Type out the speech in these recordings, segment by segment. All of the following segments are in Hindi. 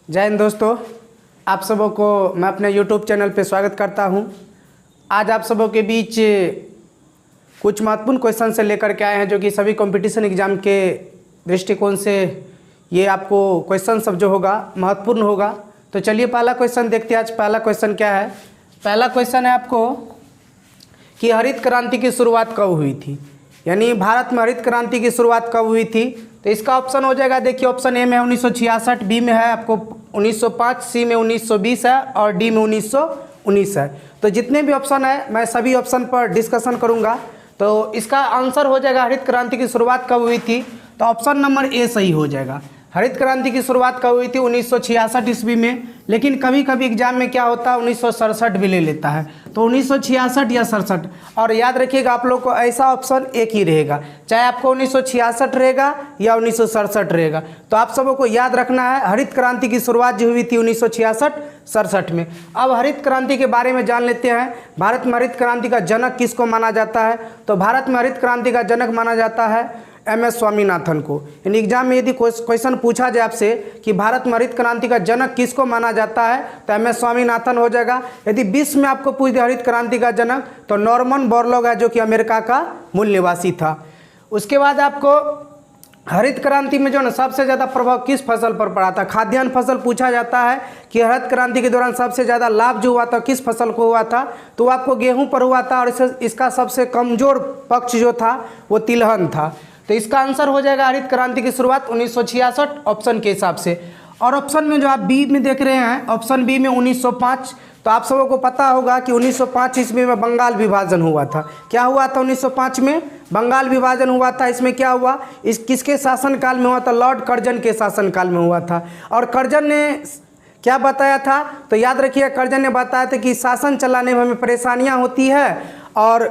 जय हिंद दोस्तों, आप सबों को मैं अपने YouTube चैनल पे स्वागत करता हूं। आज आप सबों के बीच कुछ महत्वपूर्ण क्वेश्चन से लेकर के आए हैं जो कि सभी कंपटीशन एग्ज़ाम के दृष्टिकोण से ये आपको क्वेश्चन सब जो होगा महत्वपूर्ण होगा। तो चलिए पहला क्वेश्चन देखते हैं। आज पहला क्वेश्चन क्या है? पहला क्वेश्चन है आपको कि हरित क्रांति की शुरुआत कब हुई थी, यानी भारत में हरित क्रांति की शुरुआत कब हुई थी। तो इसका ऑप्शन हो जाएगा, देखिए ऑप्शन ए में 1966, बी में है आपको 1905, सी में 1920 है और डी में 1919 है। तो जितने भी ऑप्शन है मैं सभी ऑप्शन पर डिस्कशन करूंगा। तो इसका आंसर हो जाएगा हरित क्रांति की शुरुआत कब हुई थी, तो ऑप्शन नंबर ए सही हो जाएगा। हरित क्रांति की शुरुआत कब हुई थी? 1966 ईस्वी में। लेकिन कभी कभी एग्जाम में क्या होता है 1967 भी ले लेता है, तो 1966 या 67। और याद रखिएगा आप लोग को ऐसा ऑप्शन एक ही रहेगा, चाहे आपको 1966 रहेगा या 1967 रहेगा। तो आप सबों को याद रखना है हरित क्रांति की शुरुआत जो हुई थी 1966-67 में। अब हरित क्रांति के बारे में जान लेते हैं। भारत में हरित क्रांति का जनक किसको माना जाता है? तो भारत में हरित क्रांति का जनक माना जाता है एम.एस. स्वामीनाथन को। यानी एग्जाम में यदि क्वेश्चन पूछा जाए आपसे कि भारत में हरित क्रांति का जनक किसको माना जाता है, तो एम.एस. स्वामीनाथन हो जाएगा। यदि 20 में आपको पूछ दिया हरित क्रांति का जनक, तो नॉर्मन बोरलॉग है जो कि अमेरिका का मूल निवासी था। उसके बाद आपको हरित क्रांति में जो ना सबसे ज़्यादा प्रभाव किस फसल पर पड़ा था? खाद्यान्न फसल पूछा जाता है कि हरित क्रांति के दौरान सबसे ज़्यादा लाभ जो हुआ था किस फसल को हुआ था, तो आपको गेहूं पर हुआ था। और इसका सबसे कमज़ोर पक्ष जो था वो तिलहन था। तो इसका आंसर हो जाएगा हरित क्रांति की शुरुआत 1966 ऑप्शन के हिसाब से। और ऑप्शन में जो आप बी में देख रहे हैं, ऑप्शन बी में 1905, तो आप सबों को पता होगा कि 1905 ईस्वी में बंगाल विभाजन हुआ था। क्या हुआ था 1905 में? बंगाल विभाजन हुआ था। इसमें क्या हुआ, इस किसके शासनकाल में हुआ था? लॉर्ड कर्जन के शासनकाल में हुआ था। और कर्जन ने क्या बताया था? तो याद रखिए कर्जन ने बताया था कि शासन चलाने में हमें परेशानियाँ होती है, और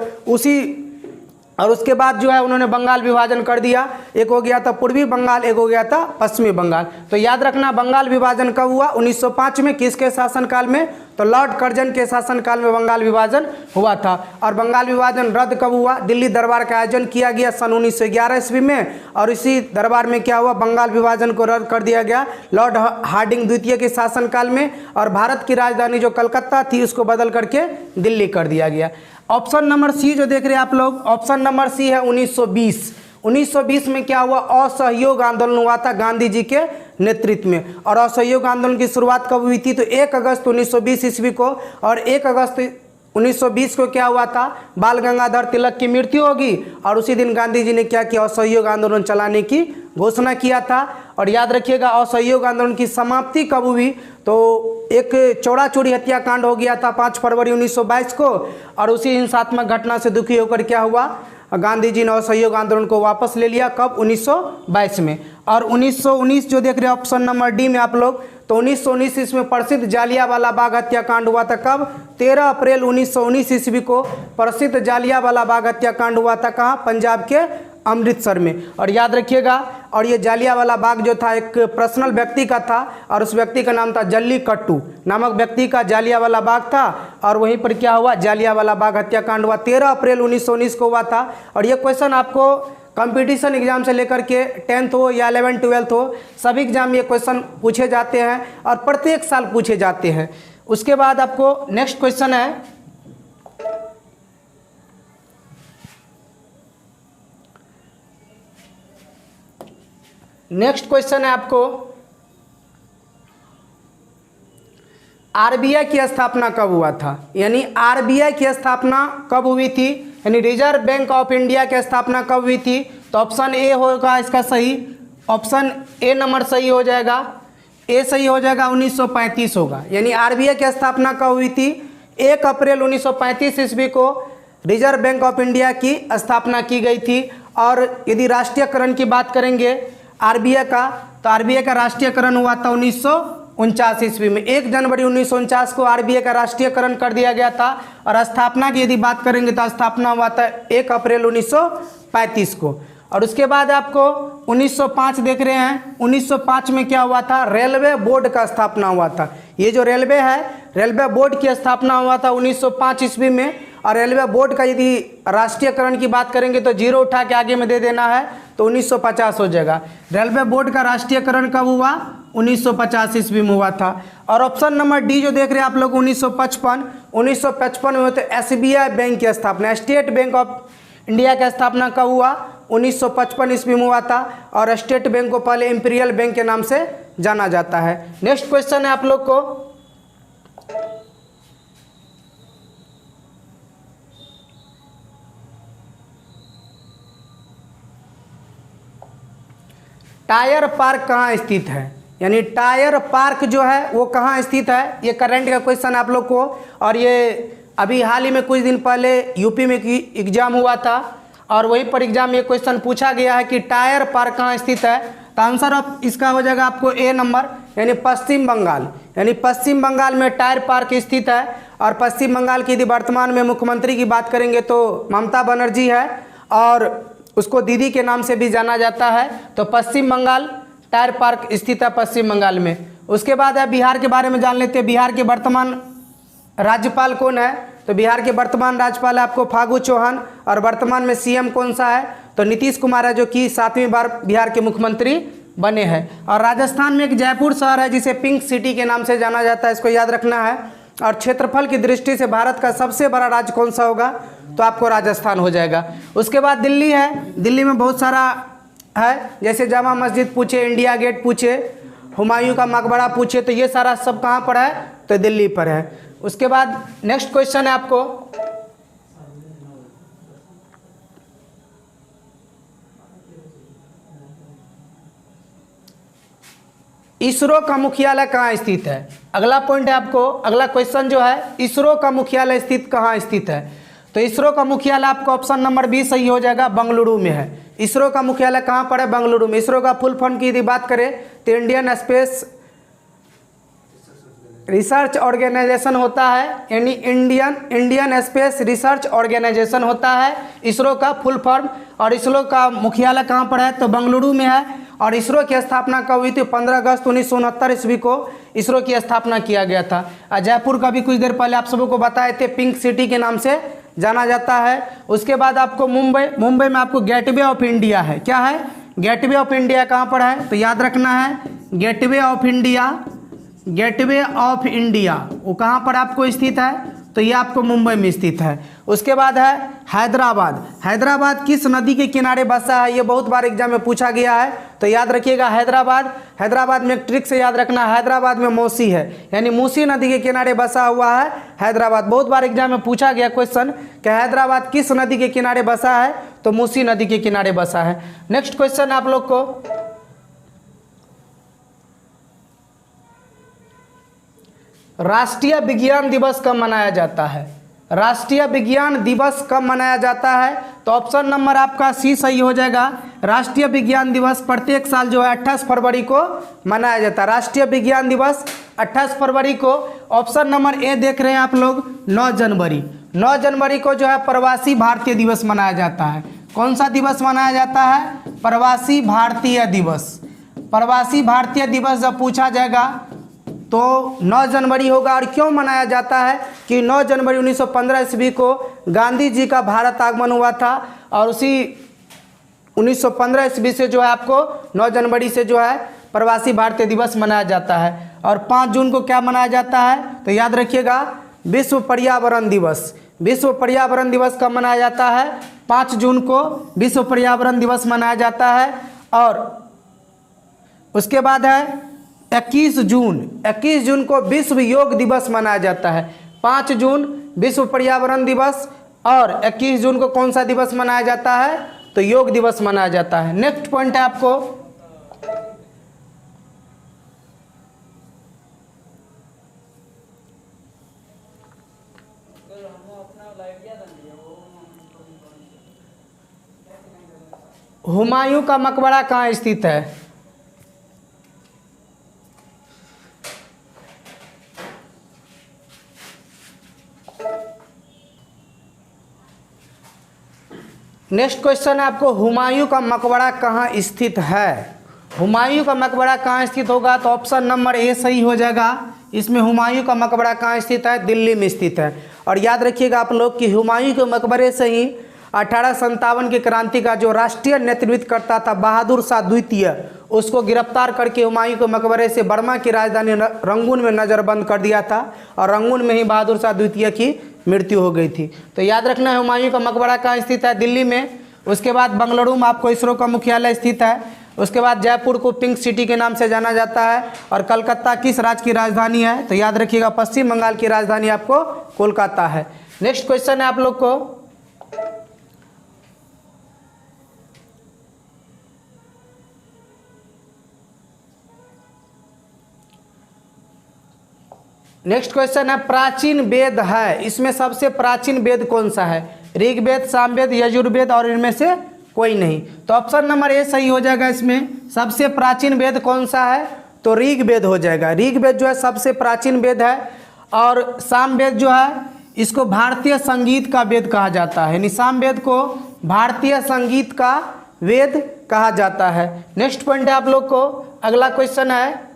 उसके बाद जो है उन्होंने बंगाल विभाजन कर दिया। एक हो गया था पूर्वी बंगाल, एक हो गया था पश्चिमी बंगाल। तो याद रखना बंगाल विभाजन कब हुआ? 1905 में। किसके शासनकाल में? तो लॉर्ड कर्जन के शासनकाल में बंगाल विभाजन हुआ था। और बंगाल विभाजन रद्द कब हुआ? दिल्ली दरबार का आयोजन किया गया सन 1911 ईस्वी में। और इसी दरबार में क्या हुआ? बंगाल विभाजन को रद्द कर दिया गया लॉर्ड हार्डिंग द्वितीय के शासनकाल में। और भारत की राजधानी जो कलकत्ता थी उसको बदल करके दिल्ली कर दिया गया। ऑप्शन नंबर सी जो देख रहे हैं आप लोग, ऑप्शन नंबर सी है 1920। 1920 में क्या हुआ? असहयोग आंदोलन हुआ था गांधी जी के नेतृत्व में। और असहयोग आंदोलन की शुरुआत कब हुई थी? तो 1 अगस्त 1920 ईस्वी को। और 1 अगस्त 1920 को क्या हुआ था? बाल गंगाधर तिलक की मृत्यु होगी। और उसी दिन गांधी जी ने क्या किया? असहयोग आंदोलन चलाने की घोषणा किया था। और याद रखिएगा असहयोग आंदोलन की समाप्ति कब हुई? तो एक चौड़ा चौड़ी हत्याकांड हो गया था 5 फरवरी 1922 को। और उसी हिंसात्मक घटना से दुखी होकर क्या हुआ? गांधी जी ने असहयोग आंदोलन को वापस ले लिया। कब? 1922 में। और 1919 जो देख रहे हैं ऑप्शन नंबर डी में आप लोग, तो 1919 इसमें प्रसिद्ध जालियांवाला बाग हत्याकांड हुआ था। कब? 13 अप्रैल 1919 ईस्वी को प्रसिद्ध जालियांवाला बाग हत्याकांड हुआ था। कहाँ? पंजाब के अमृतसर में। और याद रखिएगा, और ये जालियांवाला बाग जो था एक पर्सनल व्यक्ति का था, और उस व्यक्ति का नाम था जल्लीकट्टू नामक व्यक्ति का जालियांवाला बाग था। और वहीं पर क्या हुआ? जालियांवाला बाग हत्याकांड हुआ 13 अप्रैल 1919 को हुआ था। और ये क्वेश्चन आपको कंपटीशन एग्जाम से लेकर के 10th हो या 11th 12th हो, सभी एग्जाम में ये क्वेश्चन पूछे जाते हैं और प्रत्येक साल पूछे जाते हैं। उसके बाद आपको नेक्स्ट क्वेश्चन है, नेक्स्ट क्वेश्चन है आपको आरबीआई की स्थापना कब हुआ था? यानी आरबीआई की स्थापना कब हुई थी, यानी रिजर्व बैंक ऑफ इंडिया की स्थापना कब हुई थी? तो ऑप्शन ए होगा इसका सही। ऑप्शन ए नंबर सही हो जाएगा, ए सही हो जाएगा, 1935 होगा। यानी आरबीआई की स्थापना कब हुई थी? 1 अप्रैल 1935 ईस्वी को रिजर्व बैंक ऑफ इंडिया की स्थापना की गई थी। और यदि राष्ट्रीयकरण की बात करेंगे आरबीआई का, तो आरबीआई का राष्ट्रीयकरण हुआ था 1949 ईस्वी में। 1 जनवरी 1949 को आरबीआई का राष्ट्रीयकरण कर दिया गया था। और स्थापना की यदि बात करेंगे तो स्थापना हुआ था 1 अप्रैल 1935 को। और उसके बाद आपको 1905 देख रहे हैं। 1905 में क्या हुआ था? रेलवे बोर्ड का स्थापना हुआ था। ये जो रेलवे है, रेलवे बोर्ड की स्थापना हुआ था 1905 ईस्वी में। और रेलवे बोर्ड का यदि राष्ट्रीयकरण की बात करेंगे तो जीरो उठा के आगे में दे देना है, तो तो 1950 हो जाएगा। रेलवे बोर्ड का राष्ट्रीयकरण कब हुआ? 1950 ईस्वी में हुआ था। और ऑप्शन नंबर डी जो देख रहे हैं आप लोग 1955 में, तो एसबीआई बैंक की स्थापना, स्टेट बैंक ऑफ इंडिया की स्थापना कब हुआ? 1955 ईस्वी में हुआ था। और स्टेट बैंक को पहले इंपीरियल बैंक के नाम से जाना जाता है। नेक्स्ट क्वेश्चन है आप लोग को, टायर पार्क कहाँ स्थित है? यानी टायर पार्क जो है वो कहाँ स्थित है? ये करंट का क्वेश्चन आप लोग को, और ये अभी हाल ही में कुछ दिन पहले यूपी में एग्जाम हुआ था, और वहीं पर एग्जाम ये क्वेश्चन पूछा गया है कि टायर पार्क कहाँ स्थित है। तो आंसर ऑफ इसका हो जाएगा आपको ए नंबर, यानी पश्चिम बंगाल। यानी पश्चिम बंगाल में टायर पार्क स्थित है। और पश्चिम बंगाल की यदि वर्तमान में मुख्यमंत्री की बात करेंगे तो ममता बनर्जी है, और उसको दीदी के नाम से भी जाना जाता है। तो पश्चिम बंगाल टायर पार्क स्थित है पश्चिम बंगाल में। उसके बाद है बिहार के बारे में जान लेते हैं। बिहार के वर्तमान राज्यपाल कौन है? तो बिहार के वर्तमान राज्यपाल है आपको फागू चौहान। और वर्तमान में सीएम कौन सा है? तो नीतीश कुमार है, जो कि 7वीं बार बिहार के मुख्यमंत्री बने हैं। और राजस्थान में एक जयपुर शहर है जिसे पिंक सिटी के नाम से जाना जाता है, इसको याद रखना है। और क्षेत्रफल की दृष्टि से भारत का सबसे बड़ा राज्य कौन सा होगा? तो आपको राजस्थान हो जाएगा। उसके बाद दिल्ली है। दिल्ली में बहुत सारा है, जैसे जामा मस्जिद पूछे, इंडिया गेट पूछे, हुमायूं का मकबरा पूछे, तो ये सारा सब कहाँ पर है? तो दिल्ली पर है। उसके बाद नेक्स्ट क्वेश्चन है आपको, इसरो का मुख्यालय कहाँ स्थित है? अगला पॉइंट है आपको, अगला क्वेश्चन जो है, इसरो का मुख्यालय स्थित कहाँ स्थित है? तो इसरो का मुख्यालय आपका ऑप्शन नंबर बी सही हो जाएगा, बेंगलुरु में है। इसरो का मुख्यालय कहाँ पर है? बेंगलुरु में। इसरो का फुल फॉर्म की यदि बात करें तो इंडियन स्पेस रिसर्च ऑर्गेनाइजेशन होता है, यानी इंडियन स्पेस रिसर्च ऑर्गेनाइजेशन होता है इसरो का फुल फॉर्म। और इसरो का मुख्यालय कहाँ पर है? तो बेंगलुरु में है। और इसरो की स्थापना कब हुई थी? 15 अगस्त 1969 ईस्वी को इसरो की स्थापना किया गया था। जयपुर का भी कुछ देर पहले आप सबको बताए थे, पिंक सिटी के नाम से जाना जाता है। उसके बाद आपको मुंबई में आपको गेटवे ऑफ इंडिया है। क्या है? गेटवे ऑफ इंडिया कहाँ पर है? तो याद रखना है, गेटवे ऑफ इंडिया वो कहाँ पर आपको स्थित है? तो ये आपको मुंबई में स्थित है। उसके बाद है हैदराबाद। हैदराबाद किस नदी के किनारे बसा है? ये बहुत बार एग्जाम में पूछा गया है, तो याद रखिएगा हैदराबाद में एक ट्रिक से याद रखना, हैदराबाद में मौसी है, यानी मूसी नदी के किनारे बसा हुआ है हैदराबाद। बहुत बार एग्जाम में पूछा गया क्वेश्चन कि हैदराबाद किस नदी के किनारे बसा है? तो मूसी नदी के किनारे बसा है। नेक्स्ट क्वेश्चन आप लोग को, राष्ट्रीय विज्ञान दिवस कब मनाया जाता है? राष्ट्रीय विज्ञान दिवस कब मनाया जाता है? तो ऑप्शन नंबर आपका सी सही हो जाएगा। राष्ट्रीय विज्ञान दिवस प्रत्येक साल जो है 28 फरवरी को मनाया जाता है। राष्ट्रीय विज्ञान दिवस 28 फरवरी को। ऑप्शन नंबर ए देख रहे हैं आप लोग, 9 जनवरी। 9 जनवरी को जो है प्रवासी भारतीय दिवस मनाया जाता है। कौन सा दिवस मनाया जाता है? प्रवासी भारतीय दिवस। प्रवासी भारतीय दिवस जब पूछा जाएगा तो 9 जनवरी होगा। और क्यों मनाया जाता है? कि 9 जनवरी 1915 ईस्वी को गांधी जी का भारत आगमन हुआ था, और उसी 1915 ईस्वी से जो है आपको 9 जनवरी से जो है प्रवासी भारतीय दिवस मनाया जाता है। और 5 जून को क्या मनाया जाता है? तो याद रखिएगा, विश्व पर्यावरण दिवस। विश्व पर्यावरण दिवस कब मनाया जाता है? 5 जून को विश्व पर्यावरण दिवस मनाया जाता है। और उसके बाद है 21 जून को विश्व योग दिवस मनाया जाता है। 5 जून विश्व पर्यावरण दिवस, और 21 जून को कौन सा दिवस मनाया जाता है? तो योग दिवस मनाया जाता है। नेक्स्ट पॉइंट है आपको, हुमायूं का मकबरा कहाँ स्थित है? नेक्स्ट क्वेश्चन है आपको, हुमायूं का मकबरा कहाँ स्थित है? हुमायूं का मकबरा कहाँ स्थित होगा? तो ऑप्शन नंबर ए सही हो जाएगा। इसमें हुमायूं का मकबरा कहाँ स्थित है? दिल्ली में स्थित है। और याद रखिएगा आप लोग कि हुमायूं के मकबरे से ही 1857 की क्रांति का जो राष्ट्रीय नेतृत्व करता था बहादुर शाह द्वितीय, उसको गिरफ्तार करके हुमायूं के मकबरे से बर्मा की राजधानी रंगून में नज़रबंद कर दिया था और रंगून में ही बहादुर शाह द्वितीय की मृत्यु हो गई थी। तो याद रखना है हुमायूं का मकबरा कहाँ स्थित है, दिल्ली में। उसके बाद बंगलुरु में आपको इसरो का मुख्यालय स्थित है। उसके बाद जयपुर को पिंक सिटी के नाम से जाना जाता है। और कलकत्ता किस राज्य की राजधानी है, तो याद रखिएगा पश्चिम बंगाल की राजधानी आपको कोलकाता है। नेक्स्ट क्वेश्चन है आप लोग को, नेक्स्ट क्वेश्चन है प्राचीन वेद है, इसमें सबसे प्राचीन वेद कौन सा है, ऋग्वेद, सामवेद, यजुर्वेद और इनमें से कोई नहीं। तो ऑप्शन नंबर ए सही हो जाएगा। इसमें सबसे प्राचीन वेद कौन सा है, तो ऋग्वेद हो जाएगा। ऋग्वेद जो है सबसे प्राचीन वेद है। और सामवेद जो है इसको भारतीय संगीत का वेद कहा जाता है, यानी सामवेद को भारतीय संगीत का वेद कहा जाता है। नेक्स्ट पॉइंट है आप लोग को, अगला क्वेश्चन है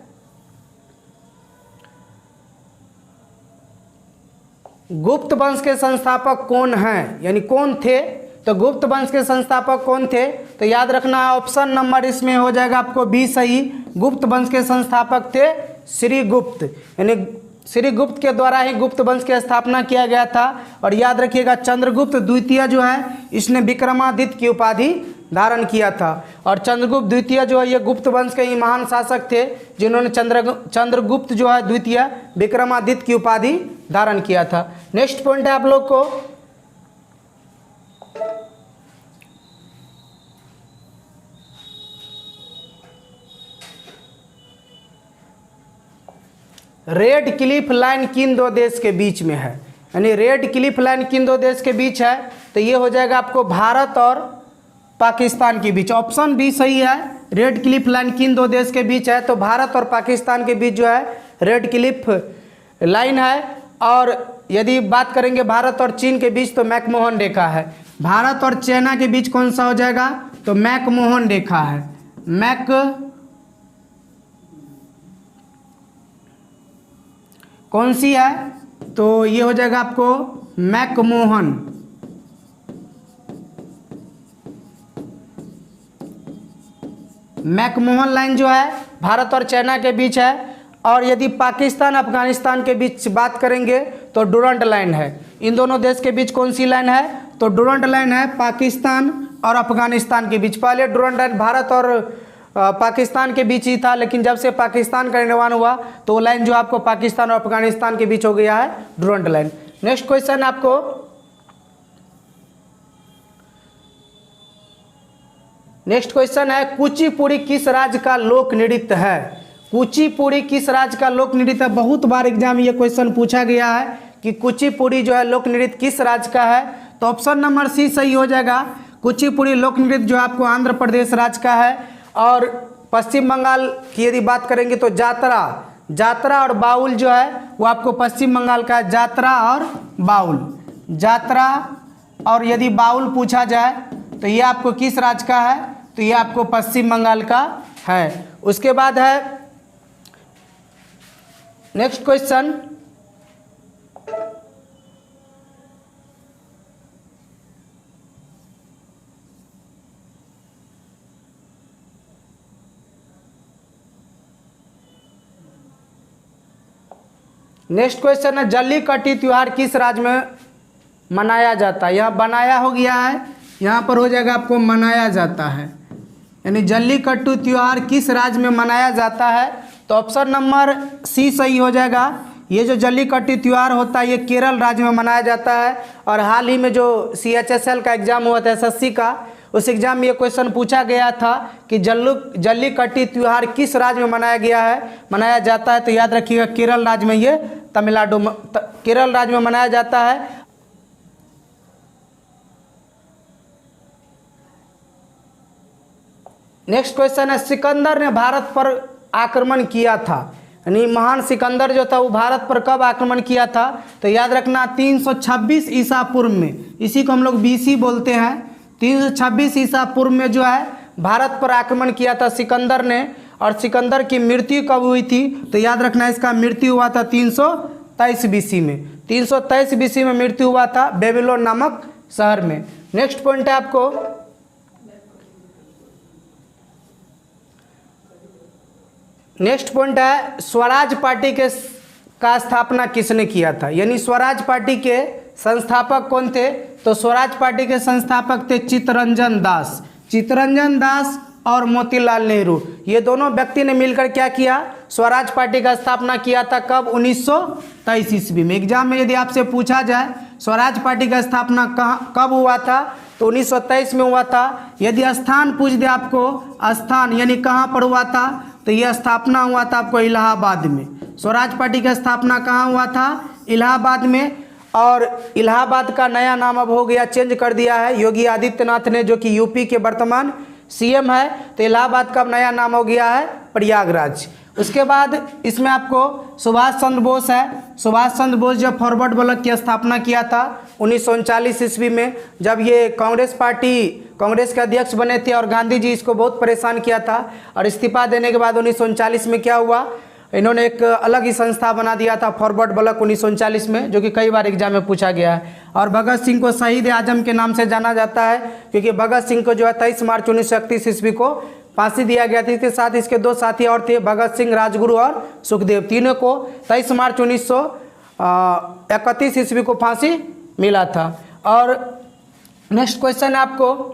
गुप्त वंश के संस्थापक कौन हैं, यानी कौन थे। तो गुप्त वंश के संस्थापक कौन थे, तो याद रखना है ऑप्शन नंबर इसमें हो जाएगा आपको बी सही। गुप्त वंश के संस्थापक थे श्रीगुप्त, यानी श्रीगुप्त के द्वारा ही गुप्त वंश की स्थापना किया गया था। और याद रखिएगा चंद्रगुप्त द्वितीय जो है इसने विक्रमादित्य की उपाधि धारण किया था। और चंद्रगुप्त द्वितीय जो है ये गुप्त वंश के ही महान शासक थे जिन्होंने चंद्रगुप्त जो है द्वितीय विक्रमादित्य की उपाधि धारण किया था। नेक्स्ट पॉइंट है आप लोग को रेड क्लिफ लाइन किन दो देश के बीच में है, यानी रेड क्लिफ लाइन किन दो देश के बीच है, तो ये हो जाएगा आपको भारत और पाकिस्तान के बीच। ऑप्शन बी सही है, रेड क्लिफ लाइन किन दो देश के बीच है, तो भारत और पाकिस्तान के बीच जो है रेड क्लिफ लाइन है। और यदि बात करेंगे भारत और चीन के बीच तो मैकमोहन रेखा है। भारत और चाइना के बीच कौन सा हो जाएगा, तो मैकमोहन रेखा है। कौन सी है, तो ये हो जाएगा आपको मैकमोहन। मैकमोहन लाइन जो है भारत और चाइना के बीच है। और यदि पाकिस्तान अफगानिस्तान के बीच बात करेंगे तो डुरंट लाइन है। इन दोनों देश के बीच कौन सी लाइन है, तो डुरंट लाइन है पाकिस्तान और अफगानिस्तान के बीच। पहले डुरंट लाइन भारत और पाकिस्तान के बीच ही था, लेकिन जब से पाकिस्तान का निर्माण हुआ तो वो लाइन जो आपको पाकिस्तान और अफगानिस्तान के बीच हो गया है डुरंट लाइन। नेक्स्ट क्वेश्चन आपको है कुचिपुड़ी किस राज्य का लोक नृत्य है। कुचिपुड़ी किस राज्य का लोक नृत्य है, बहुत बार एग्जाम में ये क्वेश्चन पूछा गया है कि कुचिपुड़ी जो है लोक नृत्य किस राज्य का है, तो ऑप्शन नंबर सी सही हो जाएगा। कुचिपुड़ी लोक नृत्य जो आपको आंध्र प्रदेश राज्य का है। और पश्चिम बंगाल की यदि बात करेंगे तो जात्रा और बाउल जो है वो आपको पश्चिम बंगाल का है। जात्रा और बाउल, जात्रा और यदि बाउल पूछा जाए तो ये आपको किस राज्य का है, तो ये आपको पश्चिम बंगाल का है। उसके बाद है नेक्स्ट क्वेश्चन, है जल्लीकट्टी त्योहार किस राज्य में मनाया जाता है। यह बनाया हो गया है, यहाँ पर हो जाएगा आपको मनाया जाता है, यानी जल्लीकट्टू त्योहार किस राज्य में मनाया जाता है, तो ऑप्शन नंबर सी सही हो जाएगा। ये जो जल्लीकट्टू त्यौहार होता है ये केरल राज्य में मनाया जाता है। और हाल ही में जो CHSL का एग्ज़ाम हुआ था SSC का, उस एग्ज़ाम में ये क्वेश्चन पूछा गया था कि जल्लीकट्टू त्यौहार किस राज्य में मनाया जाता है, तो याद रखिएगा केरल राज्य में, ये तमिलनाडु केरल राज्य में मनाया जाता है। नेक्स्ट क्वेश्चन है सिकंदर ने भारत पर आक्रमण किया था, यानी महान सिकंदर जो था वो भारत पर कब आक्रमण किया था, तो याद रखना 326 ईसा पूर्व में, इसी को हम लोग BC बोलते हैं। 326 ईसा पूर्व में जो है भारत पर आक्रमण किया था सिकंदर ने। और सिकंदर की मृत्यु कब हुई थी, तो याद रखना इसका मृत्यु हुआ था 323 BC में। 323 BC में मृत्यु हुआ था बेबीलोन नामक शहर में। नेक्स्ट पॉइंट है आपको, नेक्स्ट पॉइंट है स्वराज पार्टी के का स्थापना किसने किया था, यानी स्वराज पार्टी के संस्थापक कौन थे? तो स्वराज पार्टी के संस्थापक थे चित्तरंजन दास। चित्तरंजन दास और मोतीलाल नेहरू, ये दोनों व्यक्ति ने मिलकर क्या किया? स्वराज पार्टी का स्थापना किया था। कब? 1923 ईस्वी में। एग्जाम में यदि आपसे पूछा जाए स्वराज पार्टी का स्थापना कब हुआ था, तो 1923 में हुआ था। यदि स्थान पूछ दे आपको, स्थान यानी कहाँ पर हुआ था, तो यह स्थापना हुआ था आपको इलाहाबाद में। स्वराज पार्टी का स्थापना कहाँ हुआ था? इलाहाबाद में। और इलाहाबाद का नया नाम अब हो गया, चेंज कर दिया है योगी आदित्यनाथ ने, जो कि यूपी के वर्तमान सीएम है। तो इलाहाबाद का नया नाम हो गया है प्रयागराज। उसके बाद इसमें आपको सुभाष चंद्र बोस है। सुभाष चंद्र बोस जब फॉरवर्ड ब्लॉक की स्थापना किया था 1939 ईस्वी में, जब ये कांग्रेस पार्टी, कांग्रेस के अध्यक्ष बने थे और गांधी जी इसको बहुत परेशान किया था। और इस्तीफा देने के बाद 1939 में क्या हुआ, इन्होंने एक अलग ही संस्था बना दिया था फॉरवर्ड ब्लॉक 1939 में, जो कि कई बार एग्जाम में पूछा गया है। और भगत सिंह को शहीद आजम के नाम से जाना जाता है, क्योंकि भगत सिंह को जो है 23 मार्च 1931 ईस्वी को फांसी दिया गया थी। इसके साथ इसके दो साथी और थे, भगत सिंह, राजगुरु और सुखदेव। तीनों को 23 मार्च 1931 ईस्वी को फांसी मिला था। और नेक्स्ट क्वेश्चन है आपको,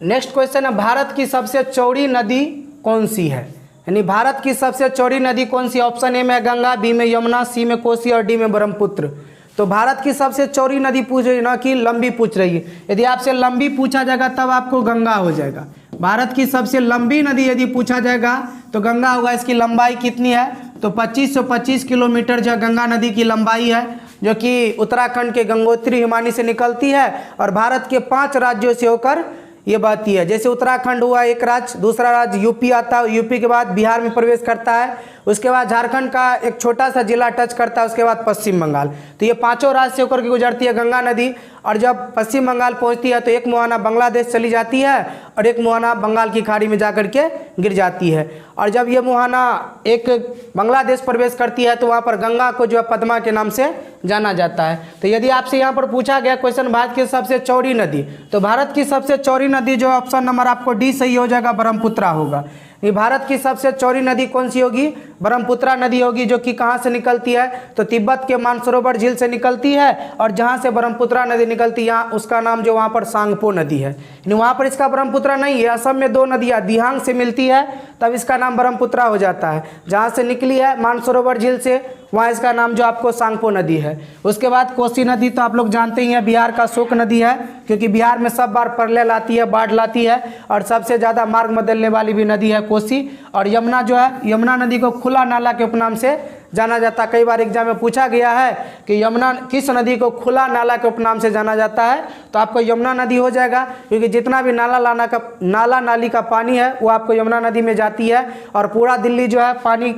नेक्स्ट क्वेश्चन है भारत की सबसे चौड़ी नदी कौन सी है, यानी भारत की सबसे चौड़ी नदी कौन सी? ऑप्शन ए में गंगा, बी में यमुना, सी में कोसी और डी में ब्रह्मपुत्र। तो भारत की सबसे चौड़ी नदी पूछ रही है ना कि लंबी पूछ रही है। यदि आपसे लंबी पूछा जाएगा तब आपको गंगा हो जाएगा। भारत की सबसे लंबी नदी यदि पूछा जाएगा तो गंगा होगा। इसकी लंबाई कितनी है? तो 2525 किलोमीटर जो गंगा नदी की लंबाई है, जो कि उत्तराखंड के गंगोत्री हिमानी से निकलती है और भारत के 5 राज्यों से होकर ये बहती है। जैसे उत्तराखंड हुआ एक राज्य, दूसरा राज्य यूपी आता है, यूपी के बाद बिहार में प्रवेश करता है, उसके बाद झारखंड का एक छोटा सा जिला टच करता है, उसके बाद पश्चिम बंगाल। तो ये 5 राज्य से होकर के गुजरती है गंगा नदी। और जब पश्चिम बंगाल पहुंचती है तो एक मुहाना बांग्लादेश चली जाती है और एक मुहाना बंगाल की खाड़ी में जाकर के गिर जाती है। और जब ये मुहाना एक बांग्लादेश प्रवेश करती है तो वहाँ पर गंगा को जो है पद्मा के नाम से जाना जाता है। तो यदि आपसे यहाँ पर पूछा गया क्वेश्चन भारत की सबसे चौड़ी नदी, तो भारत की सबसे चौड़ी नदी जो ऑप्शन नंबर आपको डी सही हो जाएगा, ब्रह्मपुत्रा होगा। ये भारत की सबसे चौड़ी नदी कौन सी होगी? ब्रह्मपुत्रा नदी होगी, जो कि कहाँ से निकलती है? तो तिब्बत के मानसरोवर झील से निकलती है। और जहाँ से ब्रह्मपुत्रा नदी निकलती है यहाँ उसका नाम जो वहाँ पर सांगपो नदी है। यानी वहाँ पर इसका ब्रह्मपुत्रा नहीं है। असम में 2 नदियाँ दिहांग से मिलती है तब इसका नाम ब्रह्मपुत्रा हो जाता है। जहाँ से निकली है मानसरोवर झील से, वहाँ इसका नाम जो आपको सांगपो नदी है। उसके बाद कोसी नदी तो आप लोग जानते ही हैं, बिहार का शोक नदी है, क्योंकि बिहार में सब बार प्रलय लाती है, बाढ़ लाती है। और सबसे ज़्यादा मार्ग बदलने वाली भी नदी है कोसी। और यमुना जो है, यमुना नदी को खुला नाला के उपनाम से जाना जाता है। कई बार एग्जाम में पूछा गया है कि यमुना किस नदी को खुला नाला के उपनाम से जाना जाता है, तो आपको यमुना नदी हो जाएगा, क्योंकि जितना भी नाला नाली का पानी है वो आपको यमुना नदी में जाती है। और पूरा दिल्ली जो है पानी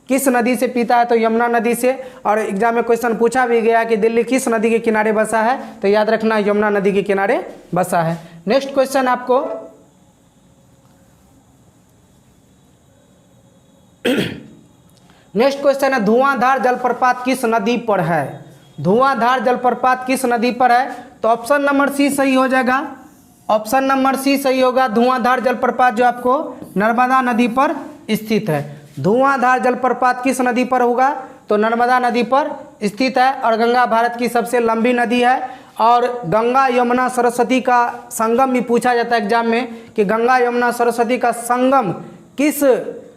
किस नदी से पीता है? तो यमुना नदी से। और एग्जाम में क्वेश्चन पूछा भी गया कि दिल्ली किस नदी के किनारे बसा है, तो याद रखना यमुना नदी के किनारे बसा है। नेक्स्ट क्वेश्चन आपको नेक्स्ट क्वेश्चन है धुआंधार जलप्रपात किस नदी पर है? धुआंधार जलप्रपात किस नदी पर है? तो ऑप्शन नंबर सी सही हो जाएगा। ऑप्शन नंबर सी सही होगा। धुआंधार जलप्रपात जो आपको नर्मदा नदी पर स्थित है। धुआंधार जलप्रपात किस नदी पर होगा? तो नर्मदा नदी पर स्थित है। और गंगा भारत की सबसे लंबी नदी है। और गंगा यमुना सरस्वती का संगम भी पूछा जाता है एग्जाम में कि गंगा यमुना सरस्वती का संगम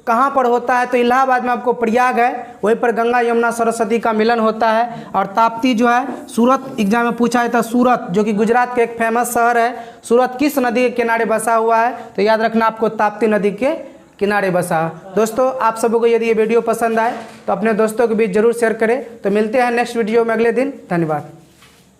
कहाँ पर होता है? तो इलाहाबाद में आपको प्रयाग है, वहीं पर गंगा यमुना सरस्वती का मिलन होता है। और ताप्ती जो है सूरत एग्जाम में पूछा जाता है, सूरत जो कि गुजरात के एक फेमस शहर है, सूरत किस नदी के किनारे बसा हुआ है? तो याद रखना आपको ताप्ती नदी के किनारे बसा। दोस्तों आप सबों को यदि ये वीडियो पसंद आए तो अपने दोस्तों के बीच जरूर शेयर करें। तो मिलते हैं नेक्स्ट वीडियो में अगले दिन। धन्यवाद।